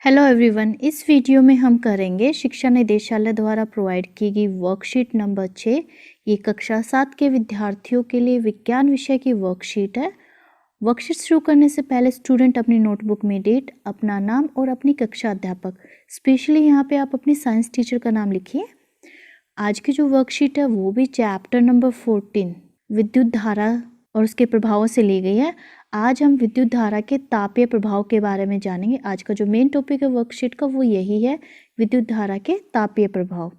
Hello everyone, इस video में हम करेंगे शिक्षा निदेशालय द्वारा प्रोवाइड की गई वर्कशीट नंबर 6। ये कक्षा 7 के विद्यार्थियों के लिए विज्ञान विषय की वर्कशीट है। वर्कशीट शुरू करने से पहले स्टूडेंट अपनी नोटबुक में डेट, अपना नाम और अपनी कक्षा अध्यापक, स्पेशली यहाँ पे आप अपनी साइंस टीचर का नाम लिखिए। आज की जो वर्कशीट है वो भी चैप्टर नंबर 14 विद्युत धारा और उसके प्रभावों से ली गई है। आज हम विद्युत धारा के तापीय प्रभाव के बारे में जानेंगे। आज का जो मेन टॉपिक है वर्कशीट का वो यही है, विद्युत धारा के तापीय प्रभाव।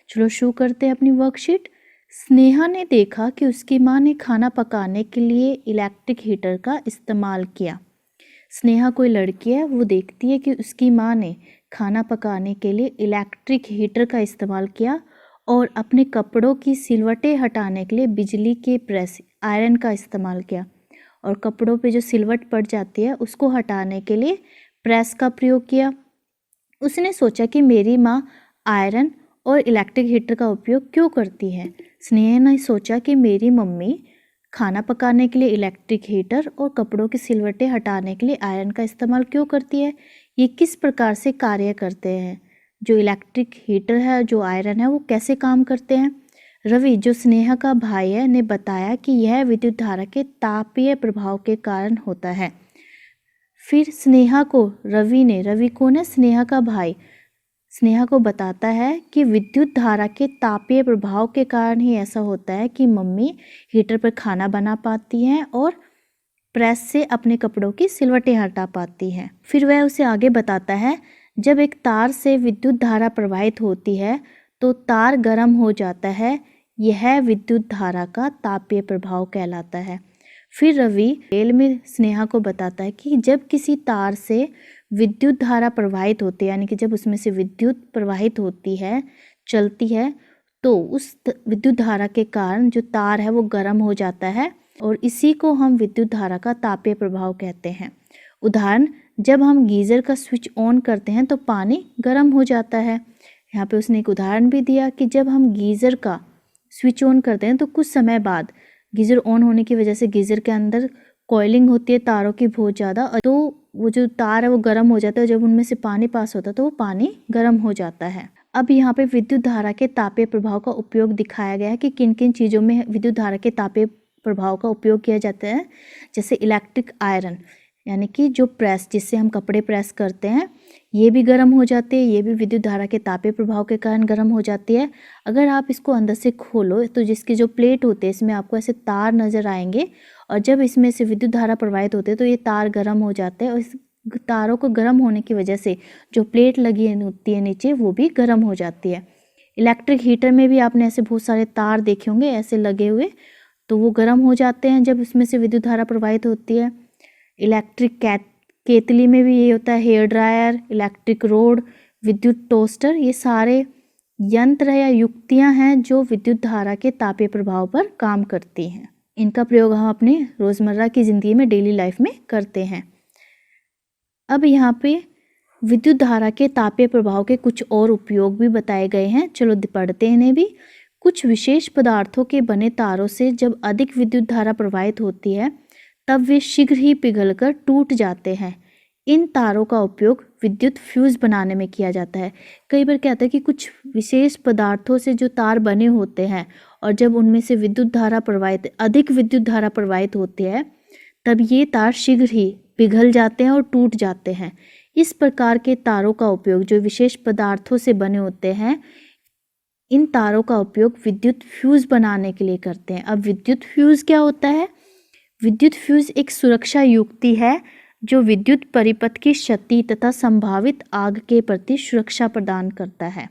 चलो शुरू करते हैं अपनी वर्कशीट। स्नेहा ने देखा कि उसकी माँ ने खाना पकाने के लिए इलेक्ट्रिक हीटर का इस्तेमाल किया। स्नेहा कोई लड़की है, वो देखती है कि उसकी माँ ने खाना पकाने के लिए इलेक्ट्रिक हीटर का इस्तेमाल किया और अपने कपड़ों की सिलवटें हटाने के लिए बिजली के प्रेस आयरन का इस्तेमाल किया। और कपड़ों पे जो सिलवट पड़ जाती है उसको हटाने के लिए प्रेस का प्रयोग किया। उसने सोचा कि मेरी माँ आयरन और इलेक्ट्रिक हीटर का उपयोग क्यों करती है। स्नेहा ने सोचा कि मेरी मम्मी खाना पकाने के लिए इलेक्ट्रिक हीटर और कपड़ों की सिलवटें हटाने के लिए आयरन का इस्तेमाल क्यों करती है, ये किस प्रकार से कार्य करते हैं, जो इलेक्ट्रिक हीटर है जो आयरन है वो कैसे काम करते हैं। रवि, जो स्नेहा का भाई है, ने बताया कि यह विद्युत धारा के तापीय प्रभाव के कारण होता है। फिर रवि कौन है, स्नेहा का भाई, स्नेहा को बताता है कि विद्युत धारा के तापीय प्रभाव के कारण ही ऐसा होता है कि मम्मी हीटर पर खाना बना पाती हैं और प्रेस से अपने कपड़ों की सिलवटें हटा पाती हैं। फिर वह उसे आगे बताता है, जब एक तार से विद्युत धारा प्रवाहित होती है तो तार गर्म हो जाता है। यह विद्युत धारा का तापीय प्रभाव कहलाता है। फिर रवि डिटेल में स्नेहा को बताता है कि जब किसी तार से विद्युत धारा प्रवाहित होती है, यानी कि जब उसमें से विद्युत प्रवाहित होती है, चलती है, तो उस विद्युत धारा के कारण जो तार है वो गर्म हो जाता है और इसी को हम विद्युत धारा का तापीय प्रभाव कहते हैं। उदाहरण, जब हम गीज़र का स्विच ऑन करते हैं तो पानी गर्म हो जाता है। यहाँ पे उसने एक उदाहरण भी दिया कि जब हम गीज़र का स्विच ऑन करते हैं तो कुछ समय बाद गीज़र ऑन होने की वजह से गीज़र के अंदर कॉइलिंग होती है तारों की बहुत ज़्यादा, तो वो जो तार है वो गर्म हो जाता है। जब उनमें से पानी पास होता है तो वो पानी गर्म हो जाता है। अब यहाँ पे विद्युत धारा के तापीय प्रभाव का उपयोग दिखाया गया है कि किन किन चीज़ों में विद्युत धारा के तापीय प्रभाव का उपयोग किया जाता है। जैसे इलेक्ट्रिक आयरन, यानी कि जो प्रेस जिससे हम कपड़े प्रेस करते हैं, ये भी गर्म हो जाते हैं, ये भी विद्युत धारा के तापीय प्रभाव के कारण गर्म हो जाती है। अगर आप इसको अंदर से खोलो तो जिसकी जो प्लेट होते हैं इसमें आपको ऐसे तार नज़र आएंगे और जब इसमें से विद्युत धारा प्रवाहित होते हैं तो ये तार गर्म हो जाते हैं और इस तारों को गर्म होने की वजह से जो प्लेट लगी होती है नीचे वो भी गर्म हो जाती है। इलेक्ट्रिक हीटर में भी आपने ऐसे बहुत सारे तार देखे होंगे ऐसे लगे हुए, तो वो गर्म हो जाते हैं जब उसमें से विद्युत धारा प्रवाहित होती है। इलेक्ट्रिक केतली में भी ये होता है, हेयर ड्रायर, इलेक्ट्रिक रोड, विद्युत टोस्टर, ये सारे यंत्र या युक्तियां हैं जो विद्युत धारा के तापीय प्रभाव पर काम करती हैं। इनका प्रयोग हम अपने रोज़मर्रा की ज़िंदगी में डेली लाइफ में करते हैं। अब यहाँ पे विद्युत धारा के तापीय प्रभाव के कुछ और उपयोग भी बताए गए हैं। चलो पढ़ते हैं इन्हें भी। कुछ विशेष पदार्थों के बने तारों से जब अधिक विद्युत धारा प्रवाहित होती है तब वे शीघ्र ही पिघलकर टूट जाते हैं। इन तारों का उपयोग विद्युत फ्यूज़ बनाने में किया जाता है। कई बार क्या होता है कि कुछ विशेष पदार्थों से जो तार बने होते हैं और जब उनमें से अधिक विद्युत धारा प्रवाहित होती है तब ये तार शीघ्र ही पिघल जाते हैं और टूट जाते हैं। इस प्रकार के तारों का उपयोग जो विशेष पदार्थों से बने होते हैं, इन तारों का उपयोग विद्युत फ्यूज़ बनाने के लिए करते हैं। अब विद्युत फ्यूज़ क्या होता है? विद्युत फ्यूज़ एक सुरक्षा युक्ति है जो विद्युत परिपथ की क्षति तथा संभावित आग के प्रति सुरक्षा प्रदान करता है।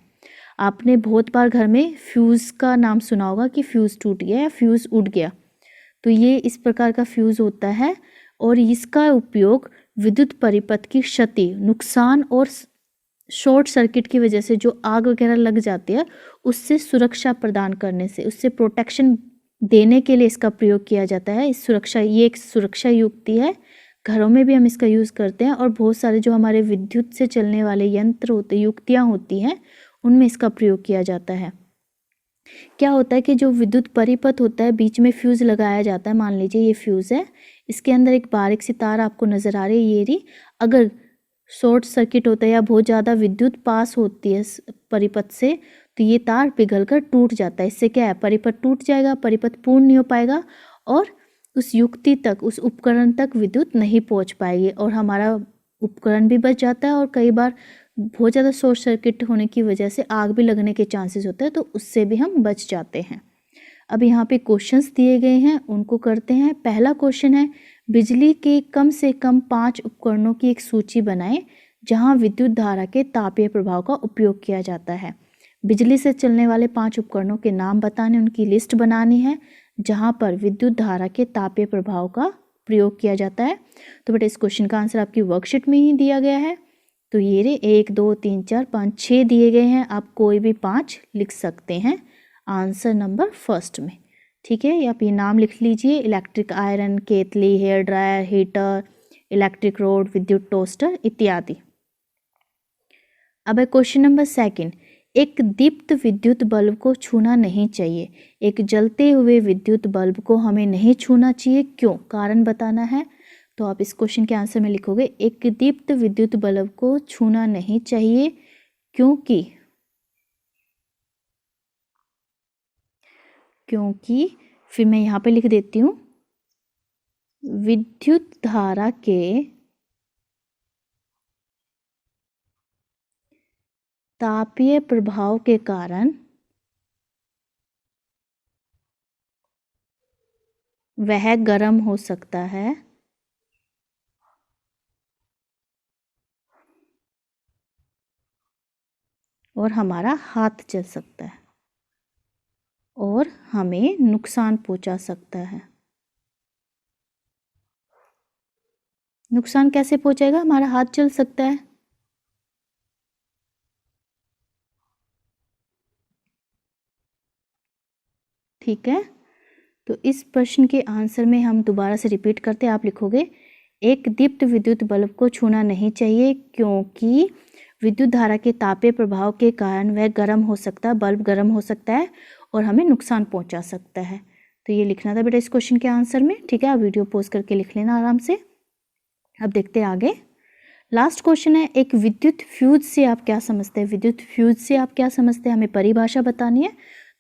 आपने बहुत बार घर में फ्यूज़ का नाम सुना होगा कि फ्यूज़ टूट गया या फ्यूज़ उड़ गया, तो ये इस प्रकार का फ्यूज़ होता है और इसका उपयोग विद्युत परिपथ की क्षति, नुकसान और शॉर्ट सर्किट की वजह से जो आग वगैरह लग जाती है उससे सुरक्षा प्रदान करने से, उससे प्रोटेक्शन देने के लिए इसका प्रयोग किया जाता है। ये एक सुरक्षा युक्ति है। घरों में भी हम इसका यूज़ करते हैं और बहुत सारे जो हमारे विद्युत से चलने वाले यंत्र होते, युक्तियाँ होती हैं, उनमें इसका प्रयोग किया जाता है। क्या होता है कि जो विद्युत परिपथ होता है बीच में फ्यूज़ लगाया जाता है। मान लीजिए ये फ्यूज़ है, इसके अंदर एक बारीक सी तार आपको नज़र आ रही है, ये रही। अगर शॉर्ट सर्किट होता है या बहुत ज़्यादा विद्युत पास होती है परिपथ से, तो ये तार पिघलकर टूट जाता है। इससे क्या है, परिपथ टूट जाएगा, परिपथ पूर्ण नहीं हो पाएगा और उस युक्ति तक, उस उपकरण तक विद्युत नहीं पहुंच पाएगी और हमारा उपकरण भी बच जाता है। और कई बार बहुत ज़्यादा शॉर्ट सर्किट होने की वजह से आग भी लगने के चांसेस होते हैं, तो उससे भी हम बच जाते हैं। अब यहाँ पे क्वेश्चंस दिए गए हैं, उनको करते हैं। पहला क्वेश्चन है, बिजली के कम से कम 5 उपकरणों की एक सूची बनाएं जहां विद्युत धारा के तापीय प्रभाव का उपयोग किया जाता है। बिजली से चलने वाले 5 उपकरणों के नाम बताने, उनकी लिस्ट बनानी है जहां पर विद्युत धारा के तापीय प्रभाव का प्रयोग किया जाता है। तो बेटा इस क्वेश्चन का आंसर आपकी वर्कशीट में ही दिया गया है। तो ये रे 1 2 3 4 5 6 दिए गए हैं, आप कोई भी 5 लिख सकते हैं आंसर नंबर फर्स्ट में। ठीक है, आप ये नाम लिख लीजिए, इलेक्ट्रिक आयरन, केतली, hair dryer, heater, electric rod, विद्युत टोस्टर इत्यादि। अब है क्वेश्चन नंबर सेकंड, एक दीप्त विद्युत बल्ब को छूना नहीं चाहिए। एक जलते हुए विद्युत बल्ब को हमें नहीं छूना चाहिए, क्यों, कारण बताना है। तो आप इस क्वेश्चन के आंसर में लिखोगे, एक दीप्त विद्युत बल्ब को छूना नहीं चाहिए क्योंकि फिर मैं यहाँ पे लिख देती हूँ, विद्युत धारा के तापीय प्रभाव के कारण वह गर्म हो सकता है और हमारा हाथ जल सकता है और हमें नुकसान पहुंचा सकता है। नुकसान कैसे पहुंचेगा, हमारा हाथ जल सकता है। ठीक है, तो इस प्रश्न के आंसर में हम दोबारा से रिपीट करते हैं। आप लिखोगे, एक दीप्त विद्युत बल्ब को छूना नहीं चाहिए क्योंकि विद्युत धारा के तापीय प्रभाव के कारण वह गर्म हो सकता है, बल्ब गर्म हो सकता है और हमें नुकसान पहुंचा सकता है। तो ये लिखना था बेटा इस क्वेश्चन के आंसर में। ठीक है, आप वीडियो पॉज करके लिख लेना आराम से। अब देखते हैं आगे। लास्ट क्वेश्चन है, एक विद्युत फ्यूज से आप क्या समझते हैं। विद्युत फ्यूज से आप क्या समझते हैं, हमें परिभाषा बतानी है।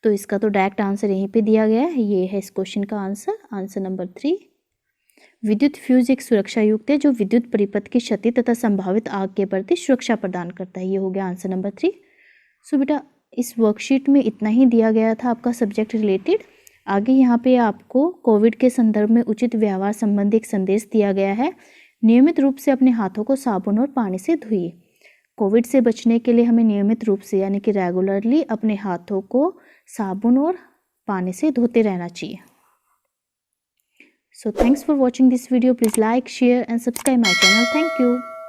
तो इसका तो डायरेक्ट आंसर यहीं पे दिया गया है, ये है इस क्वेश्चन का आंसर, आंसर नंबर 3। विद्युत फ्यूज एक सुरक्षा युक्त है जो विद्युत परिपथ की क्षति तथा संभावित आग के प्रति सुरक्षा प्रदान करता है। ये हो गया आंसर नंबर 3। सो बेटा इस वर्कशीट में इतना ही दिया गया था आपका सब्जेक्ट रिलेटेड। आगे यहाँ पे आपको कोविड के संदर्भ में उचित व्यवहार संबंधी एक संदेश दिया गया है। नियमित रूप से अपने हाथों को साबुन और पानी से धोइए। कोविड से बचने के लिए हमें नियमित रूप से यानी कि रेगुलरली अपने हाथों को साबुन और पानी से धोते रहना चाहिए। So thanks for watching this video. Please like, share and subscribe my channel. Thank you.